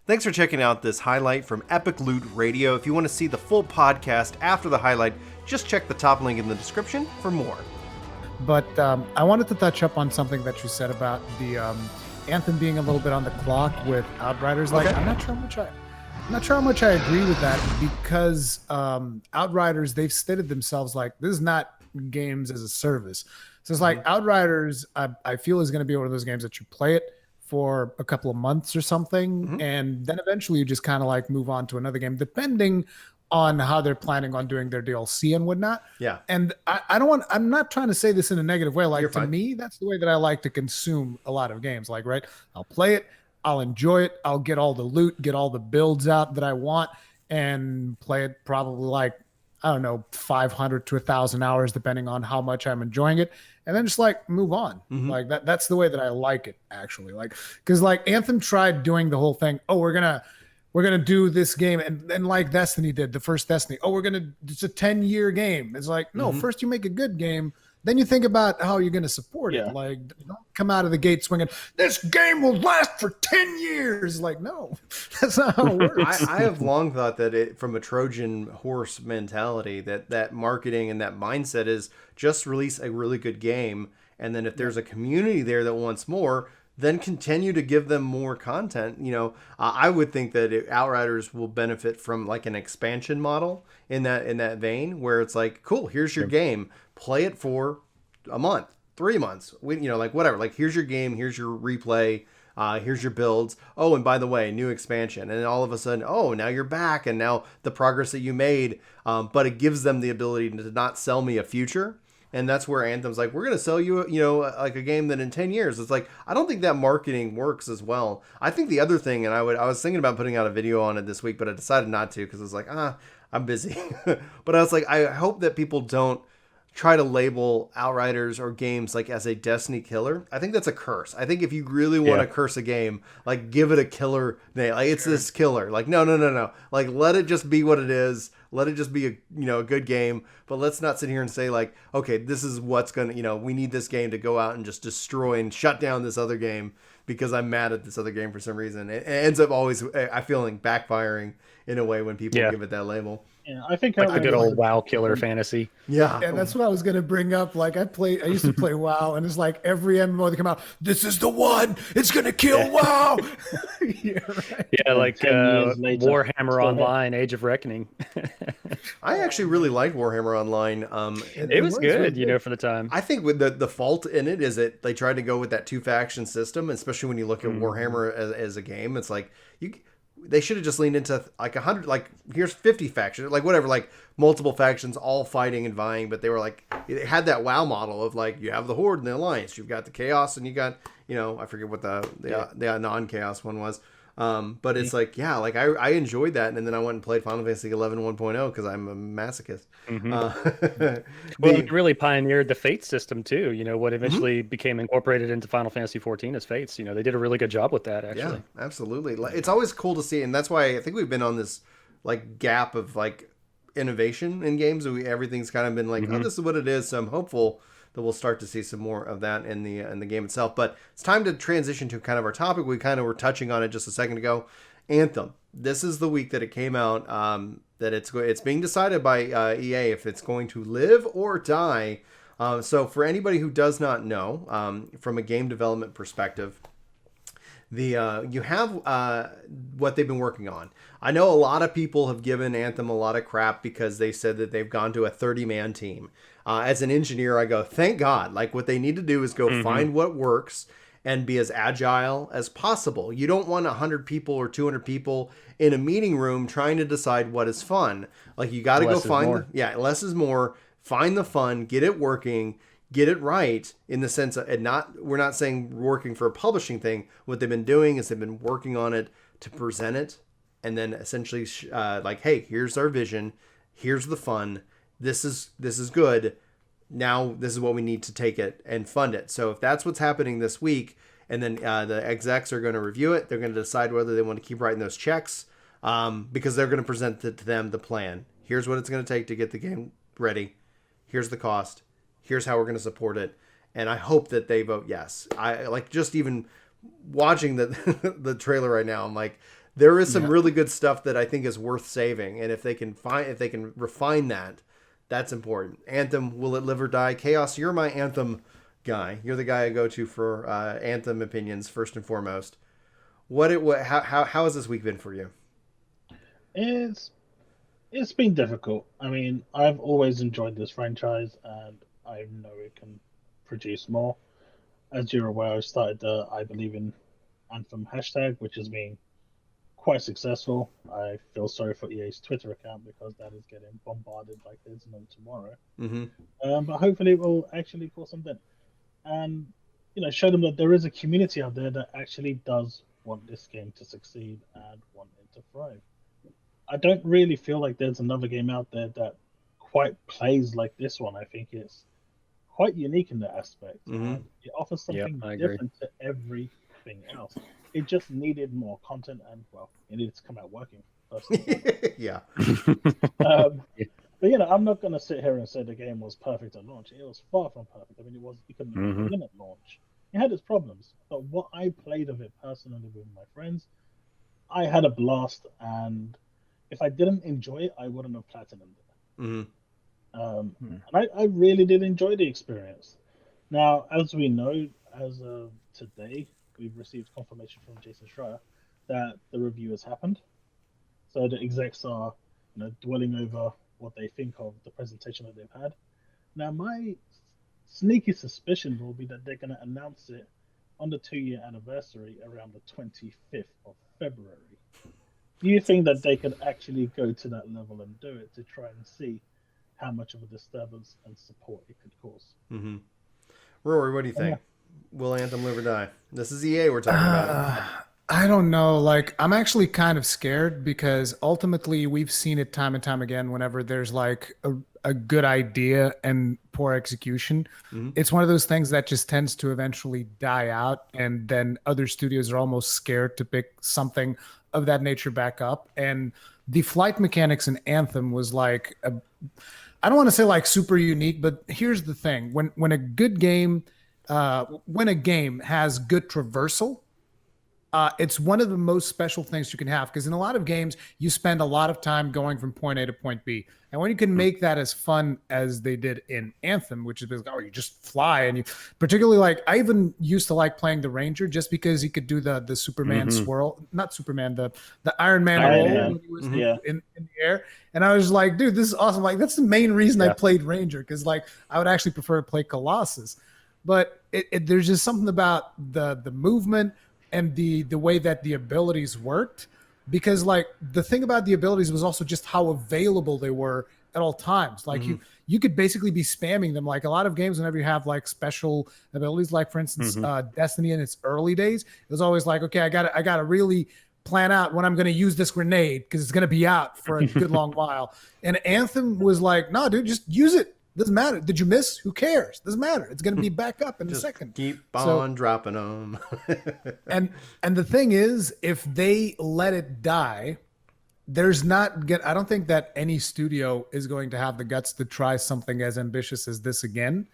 Thanks for checking out this highlight from Epic Loot Radio. If you want to see the full podcast after the highlight, just check the top link in the description for more. But I wanted to touch up on something that you said about the Anthem being a little bit on the clock with Outriders. Like, okay. I'm not sure how much I agree with that, because Outriders, they've stated themselves like, this is not games as a service. So it's like Outriders, I feel is going to be one of those games that you play it for a couple of months or something, and then eventually you just kind of like move on to another game, depending on how they're planning on doing their DLC and whatnot. Yeah. And I'm not trying to say this in a negative way. Like, to me, that's the way that I like to consume a lot of games. Like, right, I'll play it, I'll enjoy it, I'll get all the loot, get all the builds out that I want, and play it probably like, I don't know, 500 to 1,000 hours, depending on how much I'm enjoying it. And then just like move on. Like that's the way that I like it, actually. Like, because like Anthem tried doing the whole thing. Oh, we're gonna do this game, and like Destiny did, the first Destiny. Oh, it's a 10-year game. It's like, no, first you make a good game, then you think about how you're gonna support it. Like, don't come out of the gate swinging, this game will last for 10 years. Like, no, that's not how it works. I have long thought that from a Trojan horse mentality, that marketing and that mindset is just release a really good game, and then if there's a community there that wants more, then continue to give them more content. You know, I would think that Outriders will benefit from like an expansion model in that vein, where it's like, cool, here's your game, play it for a month, 3 months, like whatever. Like, here's your game, here's your replay, here's your builds. Oh, and by the way, new expansion. And then all of a sudden, oh, now you're back, and now the progress that you made. But it gives them the ability to not sell me a future. And that's where Anthem's like, we're going to sell you, like a game that in 10 years, it's like, I don't think that marketing works as well. I think the other thing, and I was thinking about putting out a video on it this week, but I decided not to, because I was like, I'm busy. But I was like, I hope that people don't try to label Outriders or games like as a Destiny killer. I think that's a curse. I think if you really want to curse a game, like, give it a killer name. Like, it's this killer. Like, no. Like, let it just be what it is. Let it just be a good game, but let's not sit here and say like, okay, this is what's going to, we need this game to go out and just destroy and shut down this other game because I'm mad at this other game for some reason. It ends up always, I feel like, backfiring in a way when people give it that label. Yeah, I think like the good old WoW killer fantasy. Yeah, that's what I was gonna bring up. Like, I used to play WoW, and it's like every MMO that come out, this is the one. It's gonna kill WoW. Yeah, like Warhammer Online, Age of Reckoning. I actually really liked Warhammer Online. It was good, for the time. I think with the fault in it is that they tried to go with that 2-faction system, especially when you look at Warhammer as a game. It's like they should have just leaned into like 100, like, here's 50 factions, like whatever, like multiple factions all fighting and vying. But they were like, it had that WoW model of like, you have the Horde and the Alliance, you've got the Chaos, and you got, I forget what the non-Chaos one was. But it's like, like I enjoyed that. And then I went and played Final Fantasy XI 1.0 because I'm a masochist. Well, it really pioneered the Fate system too. What eventually became incorporated into Final Fantasy XIV as Fates. They did a really good job with that, actually. Yeah, absolutely. It's always cool to see. And that's why I think we've been on this like gap of like innovation in games. Everything's kind of been like, oh, this is what it is. So I'm hopeful that we'll start to see some more of that in the game itself. But it's time to transition to kind of our topic. We kind of were touching on it just a second ago. Anthem. This is the week that it came out, that it's being decided by EA if it's going to live or die. So for anybody who does not know, from a game development perspective, you have what they've been working on. I know a lot of people have given Anthem a lot of crap because they said that they've gone to a 30-man team. As an engineer, I go, thank God. Like, what they need to do is go find what works and be as agile as possible. You don't want 100 people or 200 people in a meeting room trying to decide what is fun. Like, you got to go find less is more. Find the fun, get it working, get it right, in the sense of, we're not saying working for a publishing thing. What they've been doing is they've been working on it to present it, and then essentially like, hey, here's our vision, here's the fun, this is good, now this is what we need to take it and fund it. So if that's what's happening this week, and then the execs are going to review it, they're going to decide whether they want to keep writing those checks, because they're going to present to them the plan. Here's what it's going to take to get the game ready. Here's the cost. Here's how we're going to support it. And I hope that they vote yes. I like, just even watching the trailer right now, I'm like, there is some really good stuff that I think is worth saving, and if they can refine that, that's important. Anthem, will it live or die? Chaos, you're my Anthem guy. You're the guy I go to for Anthem opinions first and foremost. How has this week been for you? It's been difficult. I mean, I've always enjoyed this franchise, and I know it can produce more. As you're aware, I started the I Believe in Anthem hashtag, which has been quite successful. I feel sorry for EA's Twitter account because that is getting bombarded like there's no tomorrow. But hopefully it will actually cause some dent. And, show them that there is a community out there that actually does want this game to succeed and want it to thrive. I don't really feel like there's another game out there that quite plays like this one. I think it's quite unique in that aspect. And it offers something different to everything else. It just needed more content and, it needed to come out working. Yeah. But, I'm not going to sit here and say the game was perfect at launch. It was far from perfect. I mean, it couldn't even begin at launch. It had its problems. But what I played of it personally with my friends, I had a blast. And if I didn't enjoy it, I wouldn't have platinumed it. And I really did enjoy the experience. Now, as we know, as of today, we've received confirmation from Jason Schreier that the review has happened. So the execs are, dwelling over what they think of the presentation that they've had. Now, my sneaky suspicion will be that they're going to announce it on the 2-year anniversary around the 25th of February. Do you think that they could actually go to that level and do it to try and see how much of a disturbance and support it could cause? Rory, what do you think? Will Anthem live or die? This is EA we're talking about. I don't know. I'm actually kind of scared because ultimately we've seen it time and time again whenever there's a good idea and poor execution. It's one of those things that just tends to eventually die out, and then other studios are almost scared to pick something of that nature back up. And the flight mechanics in Anthem was I don't want to say super unique, but here's the thing. When a good game, when a game has good traversal, it's one of the most special things you can have, because in a lot of games you spend a lot of time going from point A to point B, and when you can make that as fun as they did in Anthem, which is you just fly, and you particularly I even used to like playing the Ranger just because he could do the Superman swirl, not Superman, the Iron Man roll when he was in the air, and I was like, dude, this is awesome. That's the main reason I played Ranger, because I would actually prefer to play Colossus, but there's just something about the movement and the way that the abilities worked, because the thing about the abilities was also just how available they were at all times. You could basically be spamming them. A lot of games, whenever you have special abilities, for instance, Destiny in its early days, it was always okay, I gotta really plan out when I'm going to use this grenade because it's going to be out for a good long while. And Anthem was no, dude, just use it. Doesn't matter. Did you miss? Who cares? Doesn't matter. It's going to be back up in a second. Keep on dropping them. and the thing is, if they let it die, I don't think that any studio is going to have the guts to try something as ambitious as this again.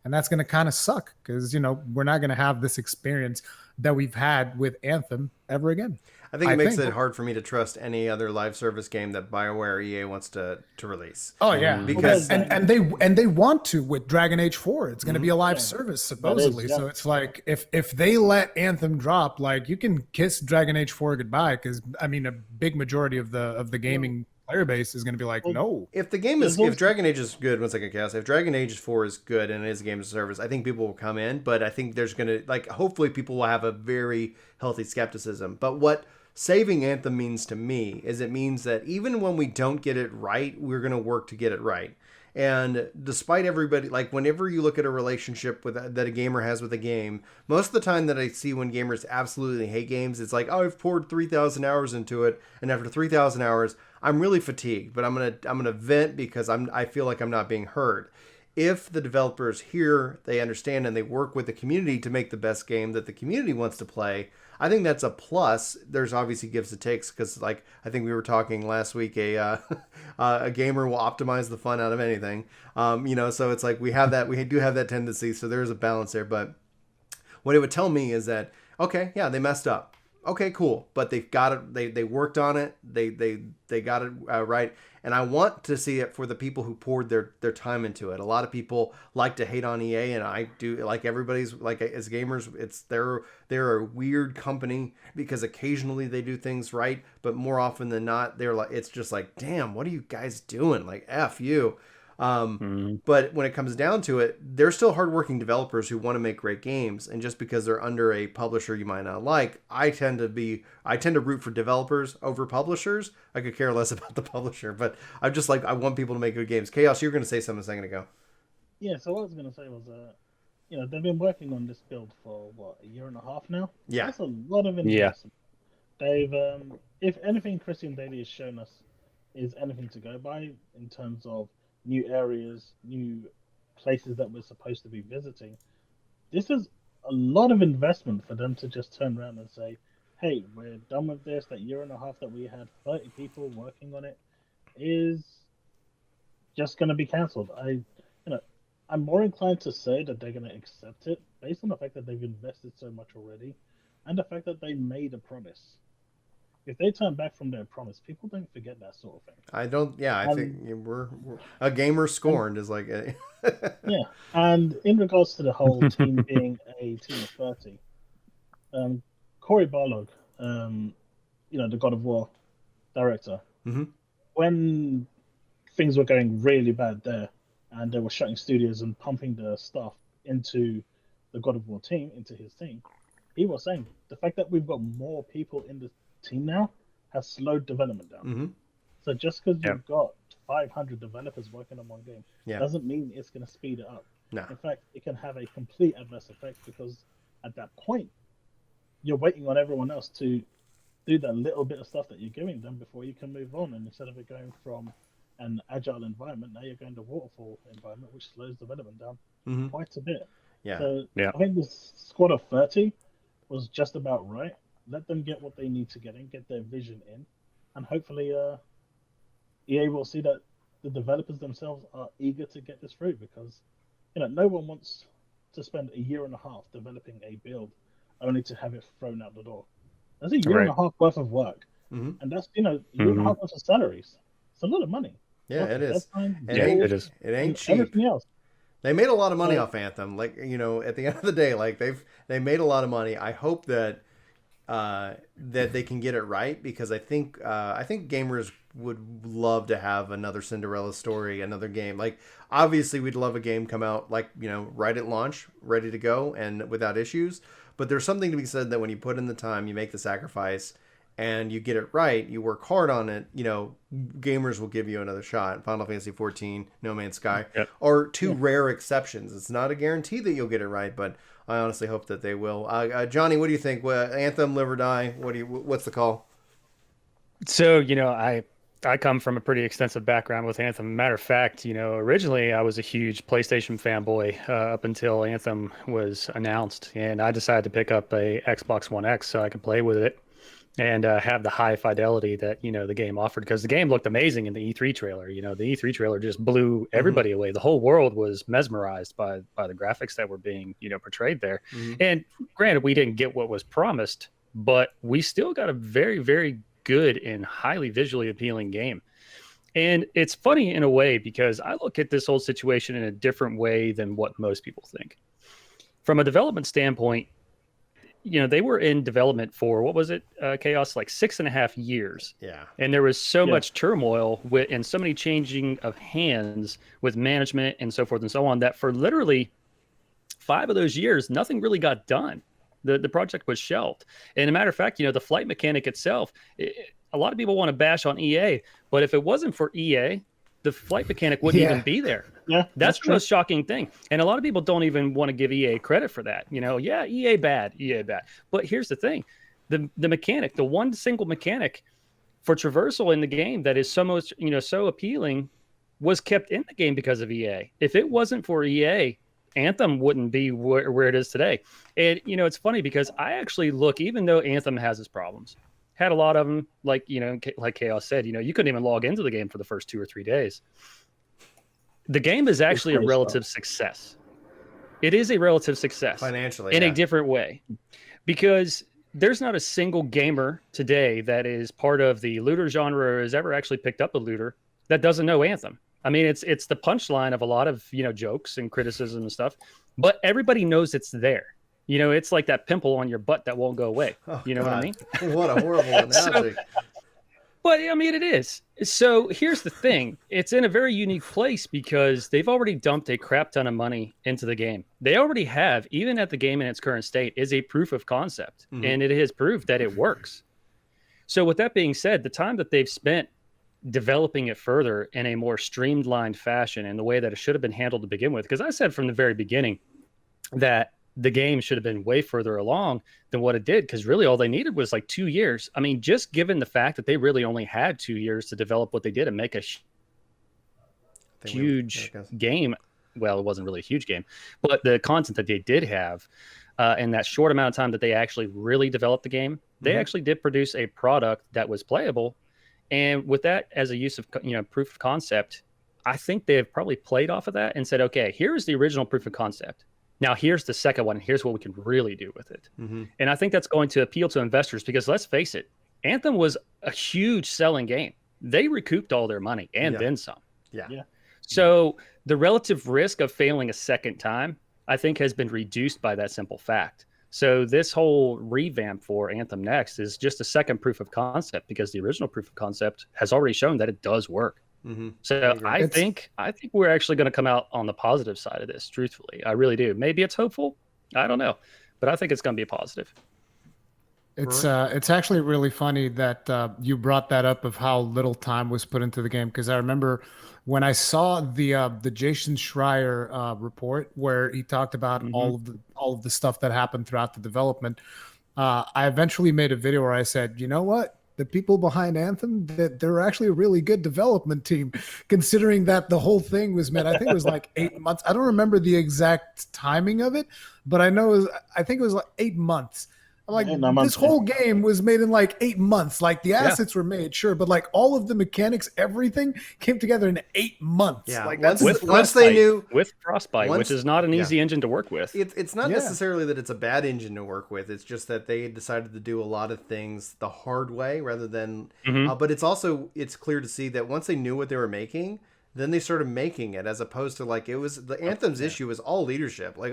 And that's going to kind of suck because, we're not going to have this experience that we've had with Anthem ever again. I think it makes it hard for me to trust any other live service game that BioWare or EA wants to release. Oh yeah, because and they want to with Dragon Age 4. It's going to be a live service supposedly. So it's if they let Anthem drop, you can kiss Dragon Age 4 goodbye, because a big majority of the gaming player base is going to be no. If Dragon Age is good, 1 second, Chaos. If Dragon Age 4 is good and it is a game as a service, I think people will come in. But I think there's going to hopefully people will have a very healthy skepticism. But what saving Anthem means to me is it means that even when we don't get it right, we're going to work to get it right. And despite everybody, whenever you look at a relationship that a gamer has with a game, most of the time that I see when gamers absolutely hate games, it's I've poured 3,000 hours into it, and after 3,000 hours, I'm really fatigued, but I'm gonna vent because I feel like I'm not being heard. If the developers hear, they understand, and they work with the community to make the best game that the community wants to play, I think that's a plus. There's obviously gives and takes, because I think we were talking last week, a gamer will optimize the fun out of anything. So it's we do have that tendency. So there's a balance there. But what it would tell me is that, okay, yeah, they messed up. okay, cool, but they've got it. They worked on it. They got it right, and I want to see it for the people who poured their time into it. A lot of people like to hate on EA, and I do. Like everybody's like as gamers, they're a weird company because occasionally they do things right, but more often than not, they're like it's just like, damn, what are you guys doing? Like F you. But when it comes down to it, they're still hardworking developers who want to make great games. And just because they're under a publisher you might not like, I tend to root for developers over publishers. I could care less about the publisher, but I'm just like, I want people to make good games. Chaos, you were going to say something a second ago. Yeah, so what I was going to say was, they've been working on this build for what, a year and a half now? Yeah. That's a lot of investment. They've, if anything Christian Daly has shown us is anything to go by in terms of new areas, new places that we're supposed to be visiting. This is a lot of investment for them to just turn around and say, hey, we're done with this. That year and a half that we had 30 people working on it is just going to be cancelled. I'm more inclined to say that they're going to accept it based on the fact that they've invested so much already and the fact that they made a promise. If they turn back from their promise, people don't forget that sort of thing. I don't. Yeah, I think we're a gamer scorned is like. Yeah, and in regards to the whole team being a team of 30, Cory Barlog, the God of War director, when things were going really bad there, and they were shutting studios and pumping the staff into the God of War team, into his team, he was saying the fact that we've got more people in the team now has slowed development down. So just because you've got 500 developers working on one game doesn't mean it's going to speed it up. No. In fact, it can have a complete adverse effect because at that point, you're waiting on everyone else to do that little bit of stuff that you're giving them before you can move on. And instead of it going from an agile environment, now you're going to waterfall environment, which slows development down quite a bit. Yeah. So I think this squad of 30 was just about right. Let them get what they need to get in, get their vision in, and hopefully EA will see that the developers themselves are eager to get this through because no one wants to spend a year and a half developing a build only to have it thrown out the door. That's a year and a half worth of work, and that's a year and a half worth of salaries. It's a lot of money. Yeah, it is. It is. It ain't cheap. Everything else. They made a lot of money off Anthem. Like at the end of the day, like they made a lot of money. I hope that they can get it right because I think gamers would love to have another Cinderella story, another game. Like obviously we'd love a game come out like right at launch, ready to go and without issues. But there's something to be said that when you put in the time, you make the sacrifice, and you get it right, you work hard on it. Gamers will give you another shot. Final Fantasy XIV, No Man's Sky, are two rare exceptions. It's not a guarantee that you'll get it right, but I honestly hope that they will. Johnny, what do you think? Anthem, live or die? What's the call? So, I come from a pretty extensive background with Anthem. Matter of fact, originally I was a huge PlayStation fanboy up until Anthem was announced, and I decided to pick up a Xbox One X so I could play with it and have the high fidelity that the game offered, because the game looked amazing in the E3 trailer. The E3 trailer just blew everybody away. The whole world was mesmerized by the graphics that were being portrayed there. And granted, we didn't get what was promised, but we still got a very, very good and highly visually appealing game. And it's funny in a way because I look at this whole situation in a different way than what most people think. From a development standpoint, they were in development for, what was it, Chaos, like 6.5 years. Yeah. And there was so much turmoil and so many changing of hands with management and so forth and so on that for literally 5 of those years, nothing really got done. The project was shelved. And a matter of fact, the flight mechanic itself, a lot of people want to bash on EA, but if it wasn't for EA, the flight mechanic wouldn't even be there. Yeah, that's the most shocking thing. And a lot of people don't even want to give EA credit for that. EA bad. But here's the thing. The mechanic, the one single mechanic for traversal in the game that is so much, so appealing was kept in the game because of EA. If it wasn't for EA, Anthem wouldn't be where it is today. And, it's funny because I actually look, even though Anthem has its problems, had a lot of them, like Chaos said, you couldn't even log into the game for the first 2 or 3 days. The game is actually a relative success. It is a relative success financially in a different way, because there's not a single gamer today that is part of the looter genre or has ever actually picked up a looter that doesn't know Anthem. I mean, it's the punchline of a lot of, jokes and criticism and stuff, but everybody knows it's there. It's like that pimple on your butt that won't go away. You know what I mean? What a horrible analogy. But I mean, it is. So here's the thing. It's in a very unique place because they've already dumped a crap ton of money into the game. They already have, even at the game in its current state, is a proof of concept. Mm-hmm. And it has proved that it works. So with that being said, the time that they've spent developing it further in a more streamlined fashion in the way that it should have been handled to begin with, because I said from the very beginning that the game should have been way further along than what it did, because really all they needed was like 2 years. I mean, just given the fact that they really only had 2 years to develop what they did and make a huge game. Well, it wasn't really a huge game, but the content that they did have in that short amount of time that they actually really developed the game, they actually did produce a product that was playable. And with that as a use of, proof of concept, I think they've probably played off of that and said, okay, here's the original proof of concept. Now, here's the second one. Here's what we can really do with it. Mm-hmm. And I think that's going to appeal to investors because let's face it, Anthem was a huge selling game. They recouped all their money and then some. Yeah. So the relative risk of failing a second time, I think, has been reduced by that simple fact. So this whole revamp for Anthem Next is just a second proof of concept because the original proof of concept has already shown that it does work. Mm-hmm. So I think we're actually going to come out on the positive side of this, truthfully. I really do. Maybe it's hopeful. I don't know. But I think it's going to be a positive. It's actually really funny that you brought that up of how little time was put into the game, because I remember when I saw the Jason Schreier report where he talked about all of the stuff that happened throughout the development. I eventually made a video where I said, you know what? The people behind Anthem, that they're actually a really good development team, considering that the whole thing was made. I think it was like 8 months. I don't remember the exact timing of it, but I think it was like 8 months. I'm like, this whole game was made in like 8 months. Like the assets were made, sure, but like all of the mechanics, everything came together in 8 months. Yeah, like once they knew with Frostbite, which is not an easy engine to work with. It's not necessarily that it's a bad engine to work with. It's just that they decided to do a lot of things the hard way rather than. But it's clear to see that once they knew what they were making, then they started making it, as opposed to like it was the Anthem's issue was all leadership. Like,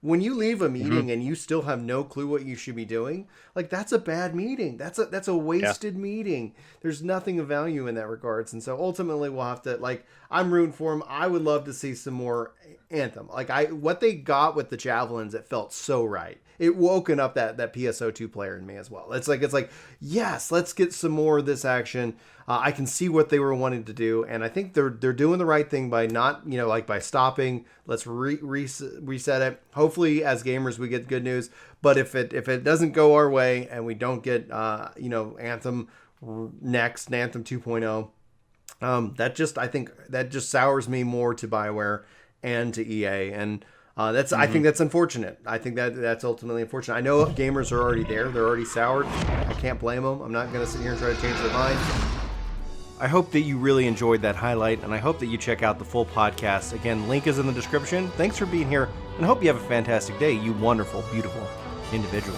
when you leave a meeting and you still have no clue what you should be doing, like that's a bad meeting. That's a wasted meeting. There's nothing of value in that regards. And so ultimately we'll have to, like, I'm rooting for them. I would love to see some more Anthem. Like what they got with the javelins, it felt so right. It woken up that PSO2 player in me as well. It's like, yes, let's get some more of this action. I can see what they were wanting to do, and I think they're doing the right thing by not, by stopping. Let's reset it. Hopefully, as gamers, we get good news. But if it doesn't go our way and we don't get Anthem next, Anthem 2.0, I think that just sours me more to BioWare and to EA, and I think that's unfortunate. I think that's ultimately unfortunate. I know gamers are already there; they're already soured. I can't blame them. I'm not going to sit here and try to change their mind. I hope that you really enjoyed that highlight, and I hope that you check out the full podcast. Again, link is in the description. Thanks for being here, and hope you have a fantastic day, you wonderful, beautiful individual.